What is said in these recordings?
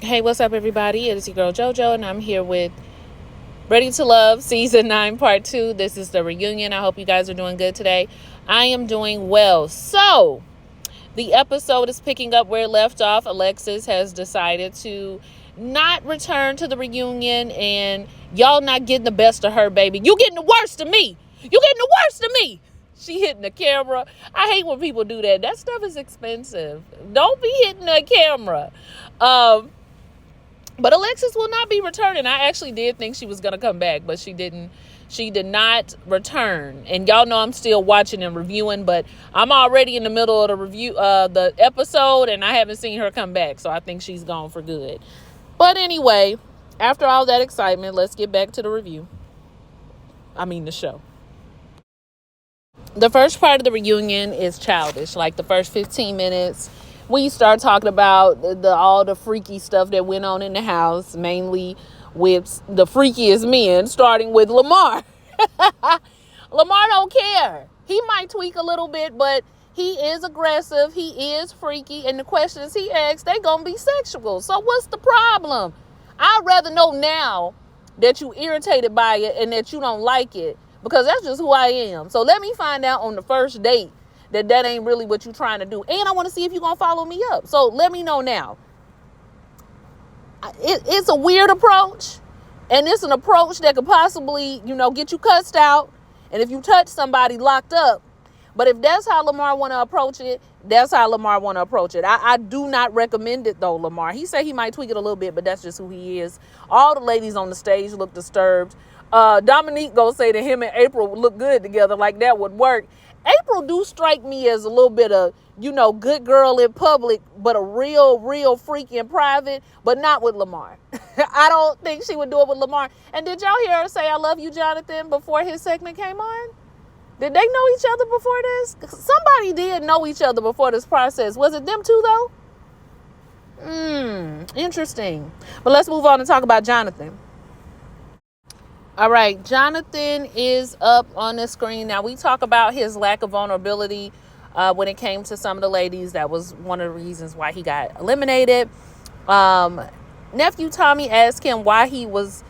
Hey, what's up, everybody? It is your girl JoJo, and I'm here with Ready to Love Season 9 Part 2. This is the reunion. I hope you guys are doing good today. I am doing well. So, the episode is picking up where it left off. Alexis has decided to not return to the reunion, and y'all not getting the best of her, baby. You getting the worst of me. You getting the worst of me. She hitting the camera. I hate when people do that. That stuff is expensive. Don't be hitting the camera. But Alexis will not be returning. I actually did think she was going to come back, but she didn't. She did not return. And y'all know I'm still watching and reviewing, but I'm already in the middle of the episode, and I haven't seen her come back. So I think she's gone for good. But anyway, after all that excitement, let's get back to the review. The show. The first part of the reunion is childish. Like the first 15 minutes, we start talking about all the freaky stuff that went on in the house, mainly with the freakiest men, starting with Lamar. Lamar don't care. He might tweak a little bit, but he is aggressive. He is freaky. And the questions he asks, they gonna be sexual. So what's the problem? I'd rather know now that you irritated by it and that you don't like it, because that's just who I am. So let me find out on the first date that ain't really what you're trying to do. And I want to see if you're going to follow me up. So let me know now. It's a weird approach. And it's an approach that could possibly, get you cussed out. And if you touch somebody, locked up. But if that's how Lamar want to approach it, that's how Lamar want to approach it. I do not recommend it, though, Lamar. He said he might tweak it a little bit, but that's just who he is. All the ladies on the stage look disturbed. Dominique gonna say that him and April look good together, like that would work. April do strike me as a little bit of, good girl in public, but a real freak in private, but not with Lamar. I don't think she would do it with Lamar. And did y'all hear her say, "I love you, Jonathan," before his segment came on? Did they know each other before this? Somebody did know each other before this process. Was it them two, though? Interesting. But let's move on and talk about Jonathan. All right, Jonathan is up on the screen. Now, we talk about his lack of vulnerability when it came to some of the ladies. That was one of the reasons why he got eliminated. Nephew Tommy asked him why he was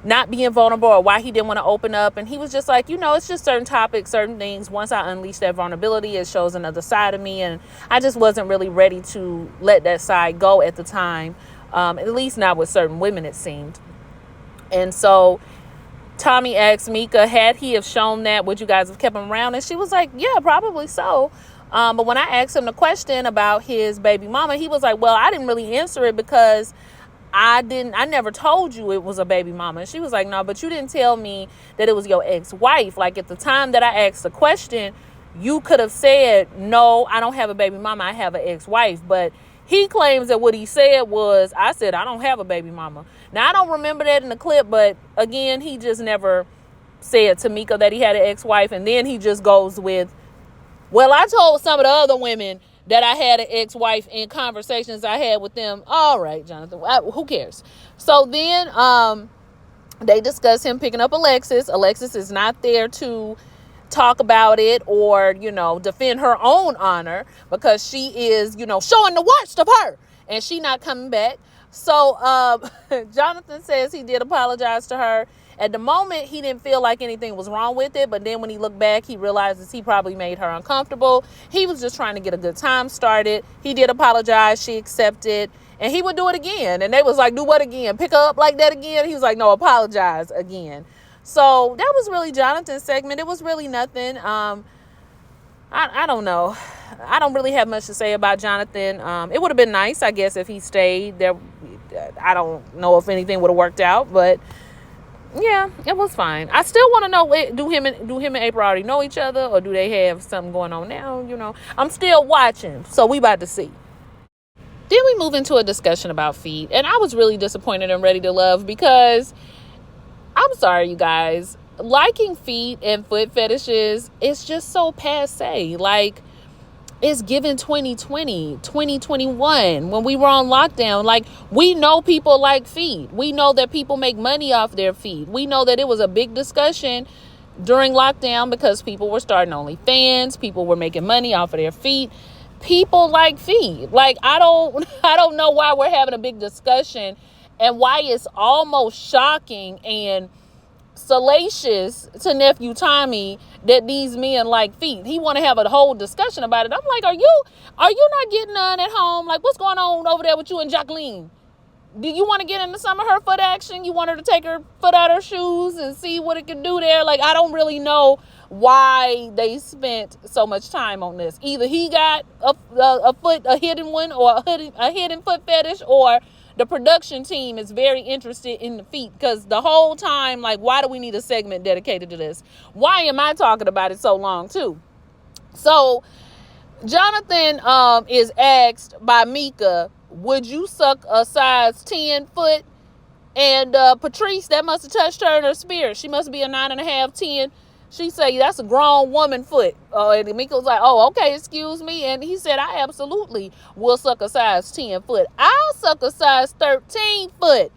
not being vulnerable or why he didn't want to open up. And he was just like, it's just certain topics, certain things. Once I unleash that vulnerability, it shows another side of me. And I just wasn't really ready to let that side go at the time, at least not with certain women, it seemed. And so Tommy asked Mika, had he have shown that, would you guys have kept him around? And she was like, yeah, probably so. But when I asked him the question about his baby mama, he was like, well, I didn't really answer it because I never told you it was a baby mama. And she was like, no, but you didn't tell me that it was your ex-wife. Like at the time that I asked the question, you could have said, no, I don't have a baby mama. I have an ex-wife. But he claims that what he said was, I said, I don't have a baby mama. Now, I don't remember that in the clip, but again, he just never said to Mika that he had an ex-wife. And then he just goes with, well, I told some of the other women that I had an ex-wife in conversations I had with them. All right, Jonathan, who cares? So then they discuss him picking up Alexis. Alexis is not there to talk about it or, defend her own honor because she is, showing the worst of her and she not coming back. So Jonathan says he did apologize to her. At the moment, he didn't feel like anything was wrong with it. But then when he looked back, he realizes he probably made her uncomfortable. He was just trying to get a good time started. He did apologize. She accepted. And he would do it again. And they was like, do what again? Pick her up like that again? He was like, no, apologize again. So that was really Jonathan's segment. It was really nothing. I don't know. I don't really have much to say about Jonathan. It would have been nice, I guess, if he stayed there. I don't know if anything would have worked out, but yeah, it was fine. I still want to know, do him and April already know each other, or do they have something going on now? I'm still watching, so we about to see. Then we move into a discussion about feet, and I was really disappointed in Ready to Love because I'm sorry, you guys. Liking feet and foot fetishes is just so passe. Like, it's given 2020, 2021, when we were on lockdown. Like, we know people like feet. We know that people make money off their feet. We know that it was a big discussion during lockdown because people were starting OnlyFans. People were making money off of their feet. people like feet. Like, I don't know why we're having a big discussion and why it's almost shocking and salacious to nephew Tommy that these men like feet. He want to have a whole discussion about it. I'm like, are you not getting none at home? Like, what's going on over there with you and Jacqueline? Do you want to get into some of her foot action? You want her to take her foot out her shoes and see what it can do there? Like, I don't really know why they spent so much time on this. Either he got a hidden one, or a hidden foot fetish, or the production team is very interested in the feet. Because the whole time, like, why do we need a segment dedicated to this? Why am I talking about it so long too? So Jonathan is asked by Mika, would you suck a size 10 foot? And Patrice, that must have touched her in her spirit. She must be a 9.5, 10. She say, that's a grown woman foot. And Mika was like, oh, okay, excuse me. And he said, I absolutely will suck a size 10 foot. I'll suck a size 13 foot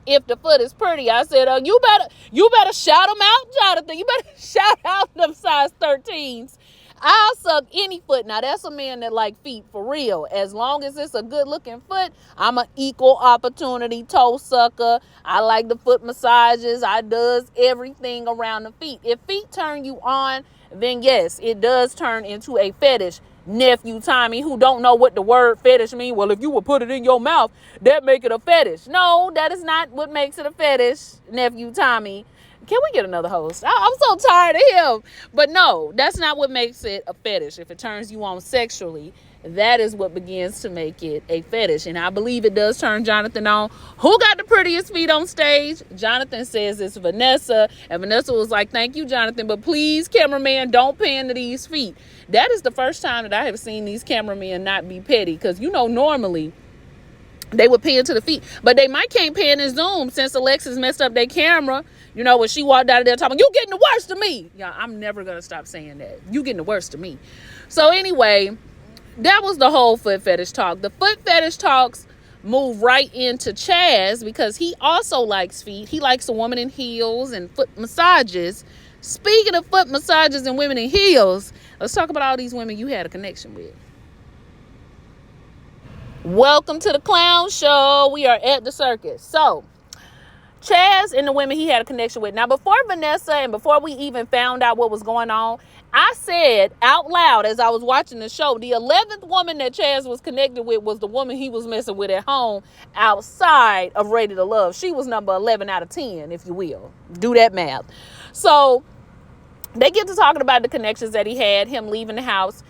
if the foot is pretty. I said, you better shout them out, Jonathan. You better shout out them size 13s. I'll suck any foot. Now, that's a man that like feet for real. As long as it's a good looking foot, I'm an equal opportunity toe sucker. I like the foot massages. I does everything around the feet. If feet turn you on, then yes, it does turn into a fetish. Nephew Tommy, who don't know what the word fetish mean. Well, if you would put it in your mouth, that make it a fetish. No, that is not what makes it a fetish, Nephew Tommy. Can we get another host? I'm so tired of him. But no, that's not what makes it a fetish. If it turns you on sexually, that is what begins to make it a fetish. And I believe it does turn Jonathan on. Who got the prettiest feet on stage? Jonathan says it's Vanessa. And Vanessa was like, thank you, Jonathan. But please, cameraman, don't pan to these feet. That is the first time that I have seen these cameramen not be petty. Because, normally they would pan to the feet. But they might can't pan in Zoom since Alexis messed up their camera. When she walked out of there talking, you getting the worst of me. Yeah, I'm never going to stop saying that. You getting the worst of me. So anyway, that was the whole foot fetish talk. The foot fetish talks move right into Chaz because he also likes feet. He likes a woman in heels and foot massages. Speaking of foot massages and women in heels, let's talk about all these women you had a connection with. Welcome to the clown show. We are at the circus. So, Chaz and the women he had a connection with. Now, before Vanessa and before we even found out what was going on, I said out loud as I was watching the show, the 11th woman that Chaz was connected with was the woman he was messing with at home outside of Ready to Love. She was number 11 out of 10, if you will. Do that math. So, they get to talking about the connections that he had, him leaving the house.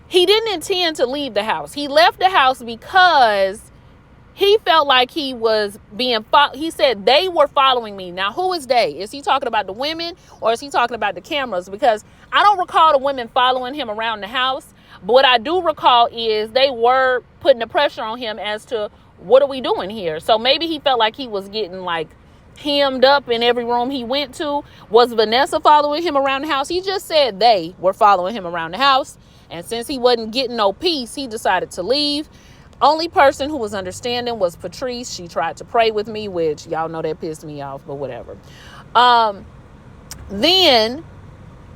He didn't intend to leave the house. He left the house because he felt like he was being he said they were following me. Now, who is they? Is he talking about the women or is he talking about the cameras? Because I don't recall the women following him around the house. But what I do recall is they were putting the pressure on him as to what are we doing here? So maybe he felt like he was getting like hemmed up in every room he went to. Was Vanessa following him around the house? He just said they were following him around the house. And since he wasn't getting no peace, he decided to leave. Only person who was understanding was Patrice. She tried to pray with me, which y'all know that pissed me off, but whatever. Then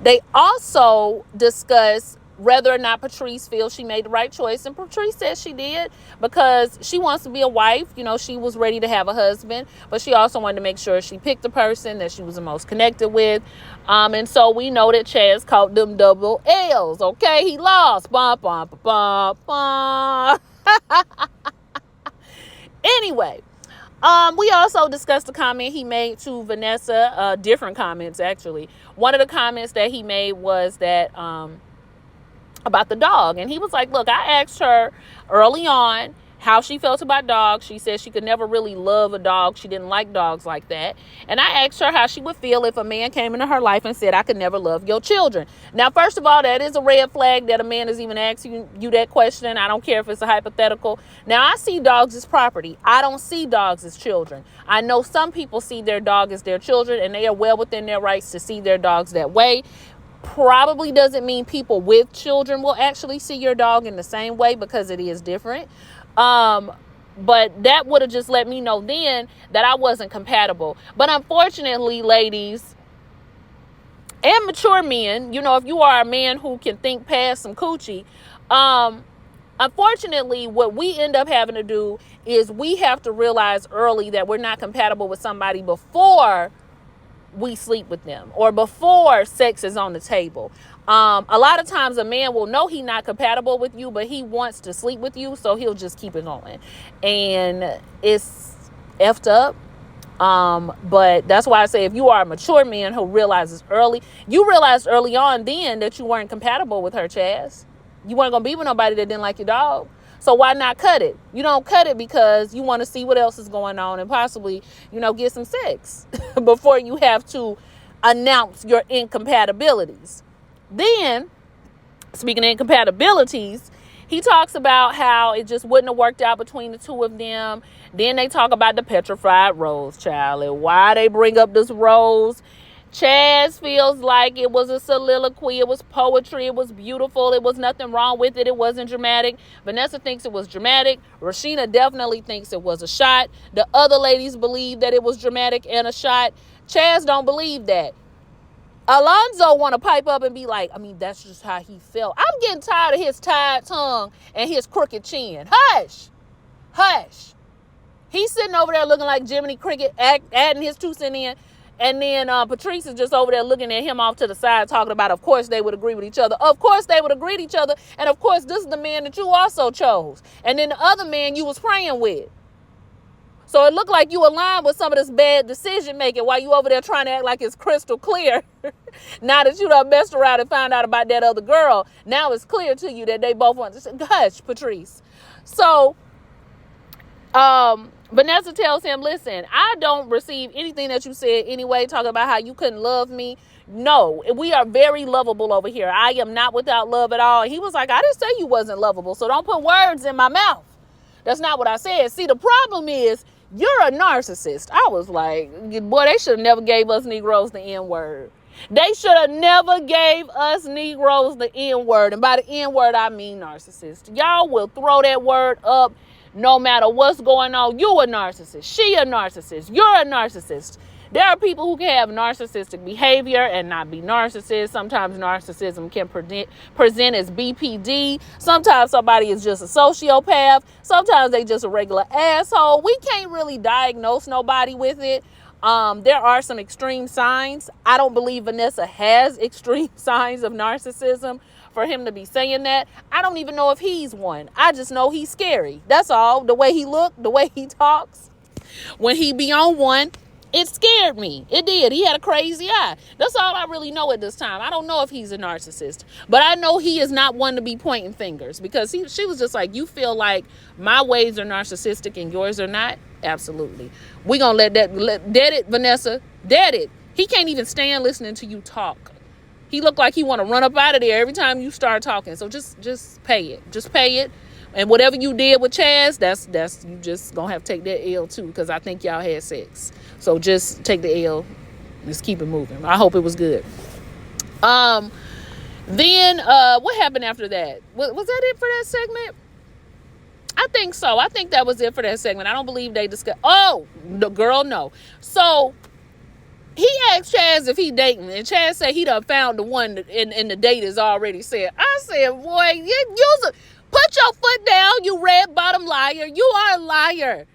they also discussed whether or not Patrice feels she made the right choice. And Patrice says she did because she wants to be a wife. She was ready to have a husband, but she also wanted to make sure she picked the person that she was the most connected with. And so we know that Chaz caught them double L's. Okay, he lost. Bum, bum, bum, bum. Anyway, we also discussed the comment he made to Vanessa, different comments actually. One of the comments that he made was that about the dog, and he was like, look, I asked her early on how she felt about dogs. She said she could never really love a dog. She didn't like dogs like that. And I asked her how she would feel if a man came into her life and said, I could never love your children. Now, first of all, that is a red flag that a man is even asking you that question. I don't care if it's a hypothetical. Now, I see dogs as property. I don't see dogs as children. I know some people see their dog as their children, and they are well within their rights to see their dogs that way. Probably doesn't mean people with children will actually see your dog in the same way because it is different. But that would have just let me know then that I wasn't compatible. But unfortunately, ladies and mature men, if you are a man who can think past some coochie, Unfortunately, what we end up having to do is we have to realize early that we're not compatible with somebody before we sleep with them or before sex is on the table. A lot of times a man will know he's not compatible with you, but he wants to sleep with you, so he'll just keep it going. And it's effed up. But that's why I say if you are a mature man who realizes early, you realized early on then that you weren't compatible with her, Chaz. You weren't going to be with nobody that didn't like your dog. So why not cut it? You don't cut it because you want to see what else is going on and possibly, get some sex before you have to announce your incompatibilities. Then, speaking of incompatibilities, he talks about how it just wouldn't have worked out between the two of them. Then they talk about the petrified rose, child, and why they bring up this rose. Chaz feels like it was a soliloquy. It was poetry. It was beautiful. It was nothing wrong with it. It wasn't dramatic. Vanessa thinks it was dramatic. Rashina definitely thinks it was a shot. The other ladies believe that it was dramatic and a shot. Chaz don't believe that. Alonzo want to pipe up and be like, that's just how he felt. I'm getting tired of his tied tongue and his crooked chin. Hush. Hush. He's sitting over there looking like Jiminy Cricket, adding his 2 cents in. And then Patrice is just over there looking at him off to the side, talking about, of course, they would agree with each other. Of course, they would agree with each other. And, of course, this is the man that you also chose. And then the other man you was praying with. So it looked like you aligned with some of this bad decision making while you over there trying to act like it's crystal clear. Now that you done messed around and found out about that other girl, now it's clear to you that they both want to say, hush, Patrice. So, Vanessa tells him, listen, I don't receive anything that you said anyway, talking about how you couldn't love me. No, we are very lovable over here. I am not without love at all. And he was like, I didn't say you wasn't lovable, so don't put words in my mouth. That's not what I said. See, the problem is you're a narcissist. I was like, boy, they should have never gave us Negroes the N-word. They should have never gave us Negroes the N-word. And by the N-word, I mean narcissist. Y'all will throw that word up no matter what's going on. You a narcissist. She a narcissist. You're a narcissist. There are people who can have narcissistic behavior and not be narcissists. Sometimes narcissism can present as BPD. Sometimes somebody is just a sociopath. Sometimes they just a regular asshole. We can't really diagnose nobody with it. There are some extreme signs. I don't believe Vanessa has extreme signs of narcissism for him to be saying that. I don't even know if he's one. I just know he's scary. That's all. The way he looked, the way he talks. When he be on one, it scared me. It did. He had a crazy eye. That's all I really know at this time. I don't know if he's a narcissist, but I know he is not one to be pointing fingers, because she was just like, you feel like my ways are narcissistic and yours are not? Absolutely. We gonna let dead it, Vanessa. Dead it. He can't even stand listening to you talk. He looked like he want to run up out of there every time you start talking. So just pay it. Just pay it. And whatever you did with Chaz, that's you just gonna have to take that L too, because I think y'all had sex. So just take the L. Just keep it moving. I hope it was good. Then what happened after that? Was that it for that segment? I think so. I think that was it for that segment. I don't believe they discussed. Oh, the girl, no. So he asked Chaz if he dating, and Chaz said he done found the one, and the date is already set. I said, boy, put your foot down, you red bottom liar. You are a liar.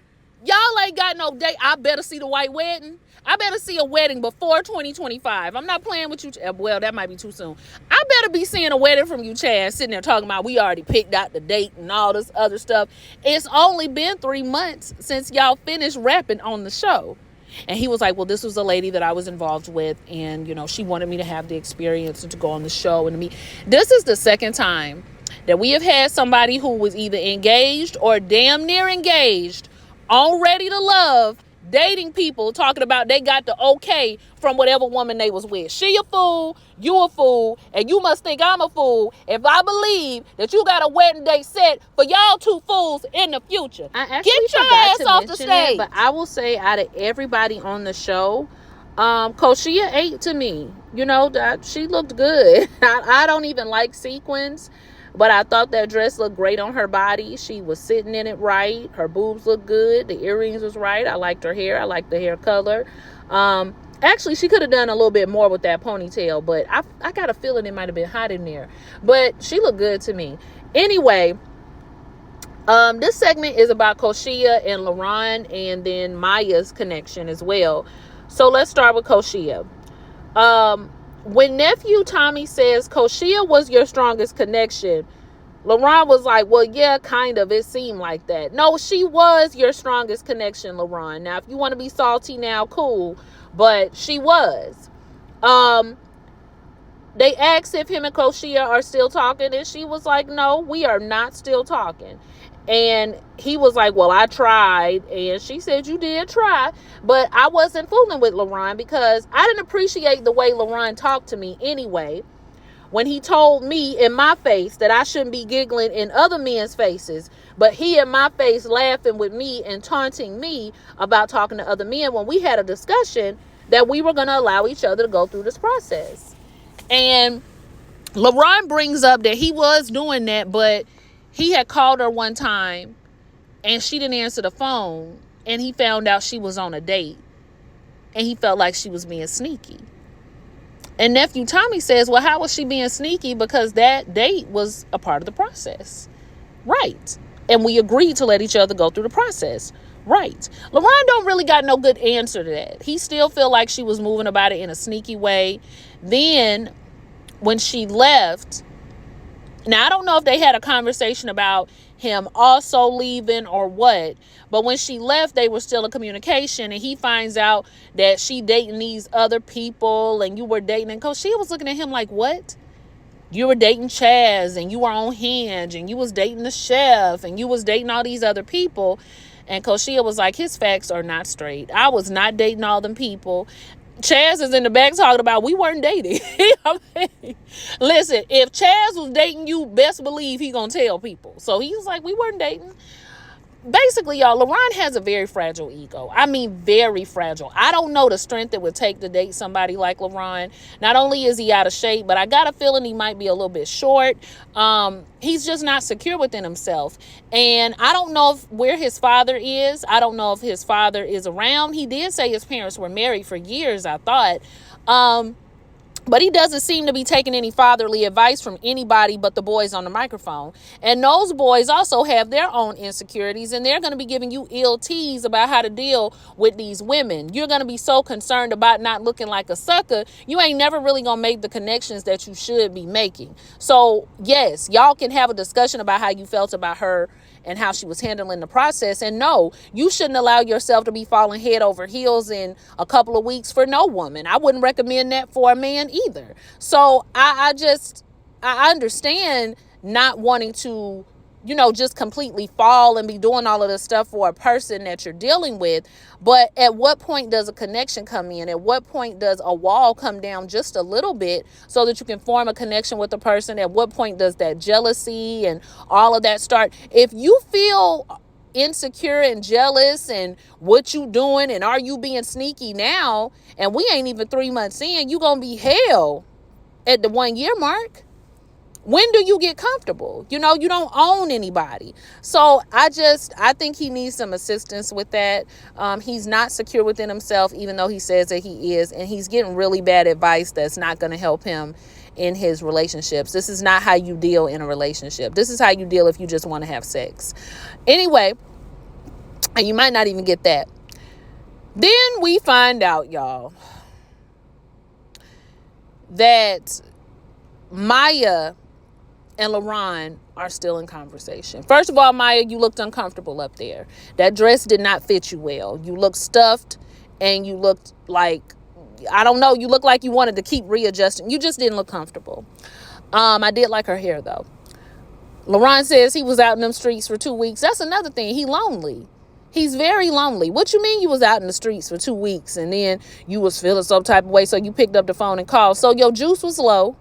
Y'all ain't got no date. I better see the white wedding. I better see a wedding before 2025. I'm not playing with you. Well, that might be too soon. I better be seeing a wedding from you, Chaz, sitting there talking about we already picked out the date and all this other stuff. It's only been 3 months since y'all finished rapping on the show. And he was like, well, this was a lady that I was involved with, and, she wanted me to have the experience and to go on the show and to meet. This is the second time that we have had somebody who was either engaged or damn near engaged, on Ready to Love, dating people, talking about they got the okay from whatever woman they was with. She a fool, you a fool, and you must think I'm a fool if I believe that you got a wedding date set for y'all two fools in the future. I actually Get your ass off the stage. But I will say, out of everybody on the show, Koshia ate to me. She looked good. I don't even like sequins, but I thought that dress looked great on her body. She was sitting in it right. Her boobs looked good. The earrings was right. I liked her hair. I liked the hair color. Actually, she could have done a little bit more with that ponytail, but I got a feeling it might have been hot in there. But she looked good to me. Anyway, This segment is about Koshia and LaRon, and then Maya's connection as well. So let's start with Koshia. When nephew Tommy says Koshia was your strongest connection, LaRon was like, well, yeah, kind of. It seemed like that. No, she was your strongest connection, LaRon. Now, if you want to be salty now, cool. But she was. They asked if him and Koshia are still talking, and she was like, no, we are not still talking. And he was like, well, I tried. And she said, you did try. But I wasn't fooling with LaRon because I didn't appreciate the way LaRon talked to me anyway. When he told me in my face that I shouldn't be giggling in other men's faces, but he in my face laughing with me and taunting me about talking to other men when we had a discussion that we were going to allow each other to go through this process. And LaRon brings up that he was doing that, but he had called her one time and she didn't answer the phone, and he found out she was on a date and he felt like she was being sneaky. And nephew Tommy says, well, how was she being sneaky? Because that date was a part of the process. Right. And we agreed to let each other go through the process. Right. LaRon don't really got no good answer to that. He still feel like she was moving about it in a sneaky way. Then when she left, now I don't know if they had a conversation about him also leaving or what, but when she left, they were still in communication, and he finds out that she dating these other people, and you were dating, and Koshia was looking at him like, what? You were dating Chaz, and you were on Hinge, and you was dating the chef, and you was dating all these other people. And Koshia was like, his facts are not straight. I was not dating all them people. Chaz is in the back talking about we weren't dating. I mean, listen, if Chaz was dating you, best believe he gonna tell people. So he was like, we weren't dating. Basically, y'all, LaRon has a very fragile ego. I mean, very fragile. I don't know the strength it would take to date somebody like LaRon. Not only is he out of shape, but I got a feeling he might be a little bit short. He's just not secure within himself. And I don't know where his father is. I don't know if his father is around. He did say his parents were married for years, I thought. But he doesn't seem to be taking any fatherly advice from anybody but the boys on the microphone. And those boys also have their own insecurities, and they're going to be giving you ill teas about how to deal with these women. You're going to be so concerned about not looking like a sucker, you ain't never really going to make the connections that you should be making. So, yes, y'all can have a discussion about how you felt about her and how she was handling the process. And no, you shouldn't allow yourself to be falling head over heels in a couple of weeks for no woman. I wouldn't recommend that for a man either. So I understand not wanting to, just completely fall and be doing all of this stuff for a person that you're dealing with. But at what point does a connection come in? At what point does a wall come down just a little bit so that you can form a connection with the person? At what point does that jealousy and all of that start? If you feel insecure and jealous and what you doing and are you being sneaky now, and we ain't even 3 months in, you gonna be hell at the 1 year mark. When do you get comfortable? You don't own anybody. So I think he needs some assistance with that. He's not secure within himself, even though he says that he is. And he's getting really bad advice that's not going to help him in his relationships. This is not how you deal in a relationship. This is how you deal if you just want to have sex. Anyway, and you might not even get that. Then we find out, y'all, that Maya and LaRon are still in conversation. First of all, Maya, you looked uncomfortable up there. That dress did not fit you well. You looked stuffed, and you looked like, I don't know, you looked like you wanted to keep readjusting. You just didn't look comfortable. I did like her hair, though. LaRon says he was out in them streets for 2 weeks. That's another thing. He lonely. He's very lonely. What you mean you was out in the streets for 2 weeks and then you was feeling some type of way, so you picked up the phone and called? So your juice was low.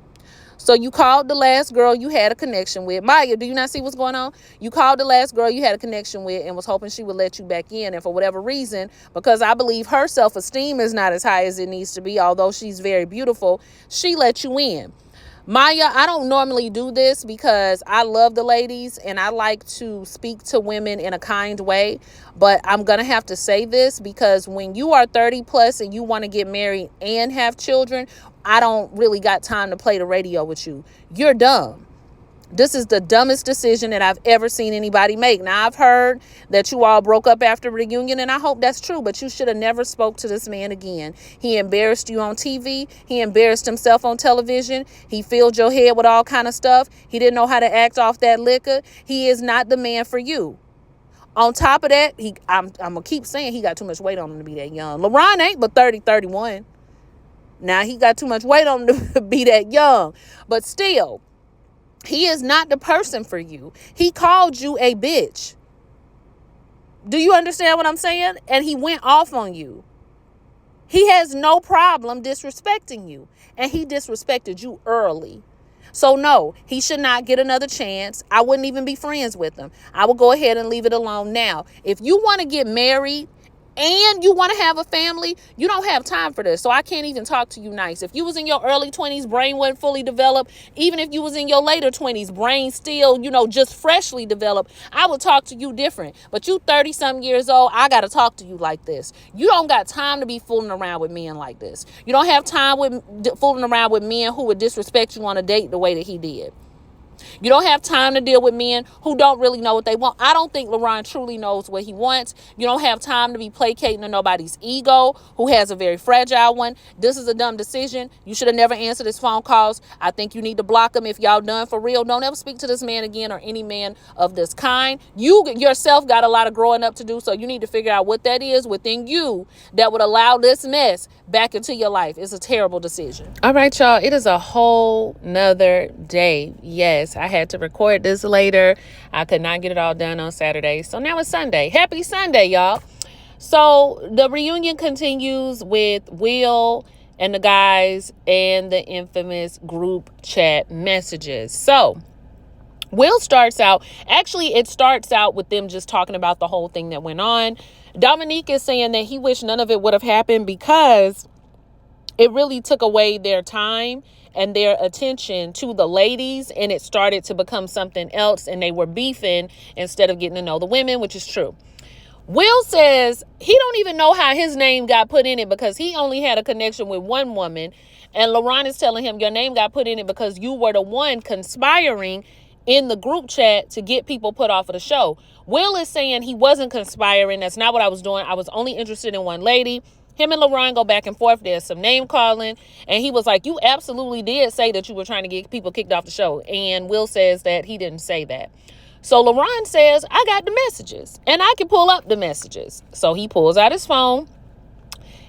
So you called the last girl you had a connection with. Maya, do you not see what's going on? You called the last girl you had a connection with and was hoping she would let you back in. And for whatever reason, because I believe her self-esteem is not as high as it needs to be, although she's very beautiful, she let you in. Maya, I don't normally do this because I love the ladies and I like to speak to women in a kind way. But I'm going to have to say this because when you are 30 plus and you want to get married and have children, I don't really got time to play the radio with you. You're dumb. This is the dumbest decision that I've ever seen anybody make. Now, I've heard that you all broke up after reunion, and I hope that's true, but you should have never spoke to this man again. He embarrassed you on TV. He embarrassed himself on television. He filled your head with all kind of stuff. He didn't know how to act off that liquor. He is not the man for you. On top of that, I'm going to keep saying he got too much weight on him to be that young. LaRon ain't but 30, 31. Now, he got too much weight on him to be that young. But still, he is not the person for you. He called you a bitch. Do you understand what I'm saying? And he went off on you. He has no problem disrespecting you. And he disrespected you early. So no, he should not get another chance. I wouldn't even be friends with him. I would go ahead and leave it alone now. If you want to get married and you want to have a family, you don't have time for this. So I can't even talk to you nice. If you was in your early 20s, brain wasn't fully developed. Even if you was in your later 20s, brain still, just freshly developed, I would talk to you different. But you 30-something years old, I got to talk to you like this. You don't got time to be fooling around with men like this. You don't have time with fooling around with men who would disrespect you on a date the way that he did. You don't have time to deal with men who don't really know what they want. I don't think LaRon truly knows what he wants. You don't have time to be placating to nobody's ego who has a very fragile one. This is a dumb decision. You should have never answered his phone calls. I think you need to block him if y'all done for real. Don't ever speak to this man again or any man of this kind. You yourself got a lot of growing up to do, so you need to figure out what that is within you that would allow this mess back into your life. It's a terrible decision. All right, y'all. It is a whole nother day. Yes, I had to record this later. I could not get it all done on Saturday. So now it's Sunday. Happy Sunday, y'all. So the reunion continues with Will and the guys and the infamous group chat messages. So Will starts out, it starts out with them just talking about the whole thing that went on. Dominique is saying that he wished none of it would have happened because it really took away their time and their attention to the ladies, and it started to become something else, and they were beefing instead of getting to know the women, which is true. Will says he don't even know how his name got put in it because he only had a connection with one woman, and LaRon is telling him your name got put in it because you were the one conspiring in the group chat to get people put off of the show. Will is saying he wasn't conspiring. That's not what I was doing. I was only interested in one lady. Him and LaRon go back and forth. There's some name calling. And he was like, you absolutely did say that you were trying to get people kicked off the show. And Will says that he didn't say that. So LaRon says, I got the messages and I can pull up the messages. So he pulls out his phone.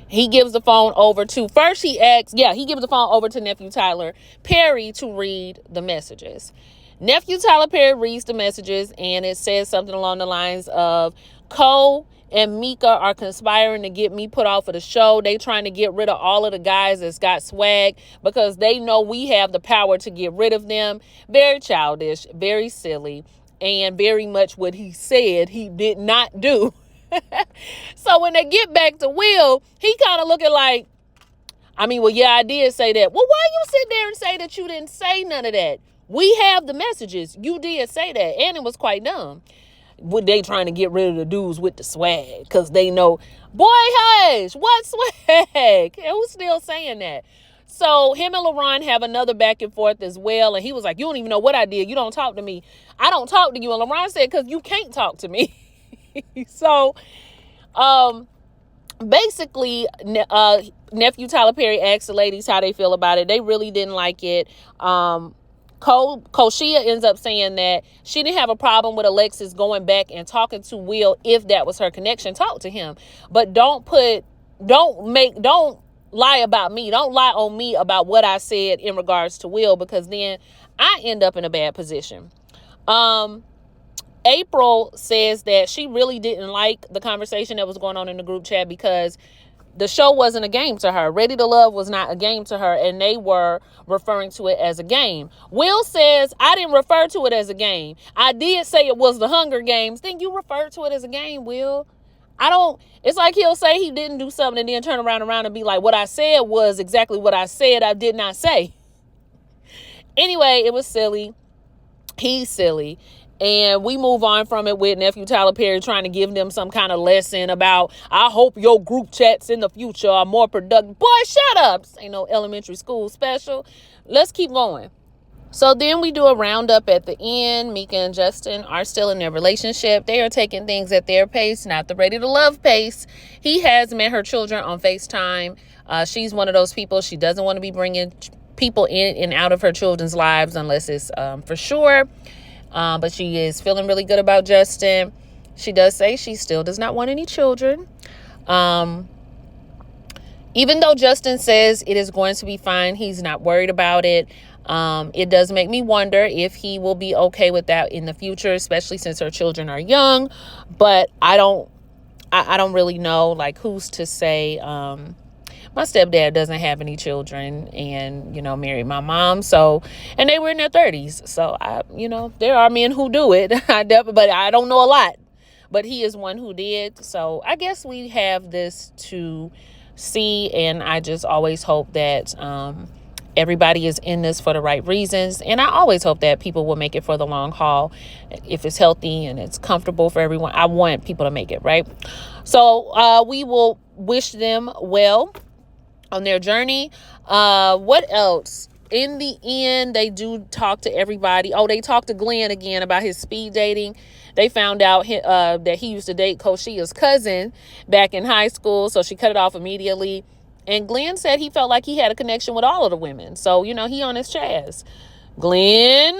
He gives the phone over to, he gives the phone over to Nephew Tyler Perry to read the messages. Nephew Tyler Perry reads the messages, and it says something along the lines of, Cole and Mika are conspiring to get me put off of the show. They trying to get rid of all of the guys that's got swag because they know we have the power to get rid of them. Very childish, very silly, and very much what he said he did not do. So when they get back to Will, he kind of looking like, I did say that. Well, why you sit there and say that you didn't say none of that? We have the messages. You did say that. And it was quite dumb. They trying to get rid of the dudes with the swag because they know, boy, hush, what swag? Who's still saying that? So him and LaRon have another back and forth as well. And he was like, you don't even know what I did. You don't talk to me. I don't talk to you. And LaRon said, because you can't talk to me. So, basically, Nephew Tyler Perry asked the ladies how they feel about it. They really didn't like it. Koshia ends up saying that she didn't have a problem with Alexis going back and talking to Will if that was her connection. Talk to him, but don't lie about me. Don't lie on me about what I said in regards to Will, because then I end up in a bad position. April says that she really didn't like the conversation that was going on in the group chat because the show wasn't a game to her. Ready to Love was not a game to her, and they were referring to it as a game. Will says, I didn't refer to it as a game. I did say it was the Hunger Games. Then you referred to it as a game, Will. It's like he'll say he didn't do something and then turn around and be like, what I said was exactly what I said I did not say. Anyway, it was silly. He's silly. And we move on from it with Nephew Tyler Perry trying to give them some kind of lesson about, I hope your group chats in the future are more productive. Boy, shut up. This ain't no elementary school special. Let's keep going. So then we do a roundup at the end. Mika and Justin are still in their relationship. They are taking things at their pace, not the ready to love pace. He has met her children on FaceTime. She's one of those people. She doesn't want to be bringing people in and out of her children's lives unless it's for sure. But she is feeling really good about Justin. She does say she still does not want any children. Even though Justin says it is going to be fine, he's not worried about it. It does make me wonder if he will be okay with that in the future, especially since her children are young. But I don't really know, like, who's to say. My stepdad doesn't have any children and, married my mom. So, and they were in their 30s. So, there are men who do it. But I don't know a lot. But he is one who did. So, I guess we have this to see. And I just always hope that everybody is in this for the right reasons. And I always hope that people will make it for the long haul. If it's healthy and it's comfortable for everyone, I want people to make it, right? So we will wish them well on their journey. What else? In the end, they do talk to everybody. Oh, they talked to Glenn again about his speed dating. They found out that he used to date Koshia's cousin back in high school. So she cut it off immediately. And Glenn said he felt like he had a connection with all of the women. So, he on his chaz. Glenn.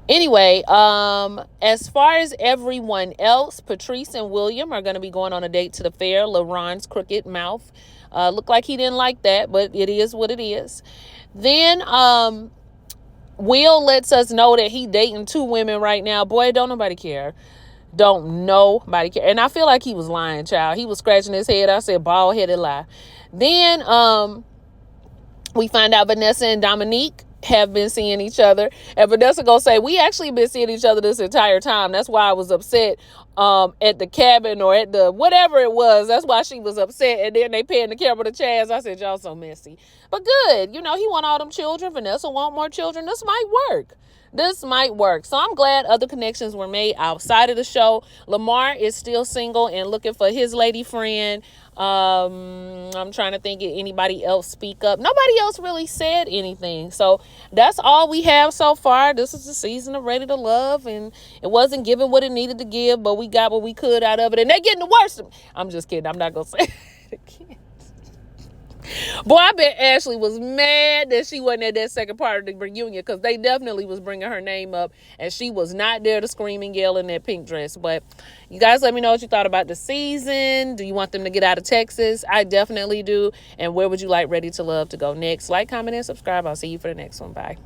Anyway, as far as everyone else, Patrice and William are going to be going on a date to the fair. LaRon's crooked mouth. Looked like he didn't like that, but it is what it is. Then, Will lets us know that he dating 2 women right now. Boy, don't nobody care. Don't nobody care. And I feel like he was lying, child. He was scratching his head. I said, bald-headed lie. Then we find out Vanessa and Dominique have been seeing each other. And Vanessa gonna say, we actually been seeing each other this entire time. That's why I was upset at the cabin or at the whatever it was. That's why she was upset. And then they paying the camera to Chaz. I said, y'all so messy. But good. He want all them children. Vanessa want more children. This might work. So I'm glad other connections were made outside of the show. Lamar is still single and looking for his lady friend. I'm trying to think if anybody else speak up. Nobody else really said anything. So that's all we have so far. This is the season of Ready to Love, and it wasn't giving what it needed to give, but we got what we could out of it, and they're getting the worst of me. I'm just kidding. I'm not going to say it again. Boy, I bet Ashley was mad that she wasn't at that second part of the reunion, because they definitely was bringing her name up, and she was not there to scream and yell in that pink dress. But you guys let me know what you thought about the season. Do you want them to get out of Texas? I definitely do. And where would you like Ready to Love to go next? Like, comment, and subscribe. I'll see you for the next one. Bye.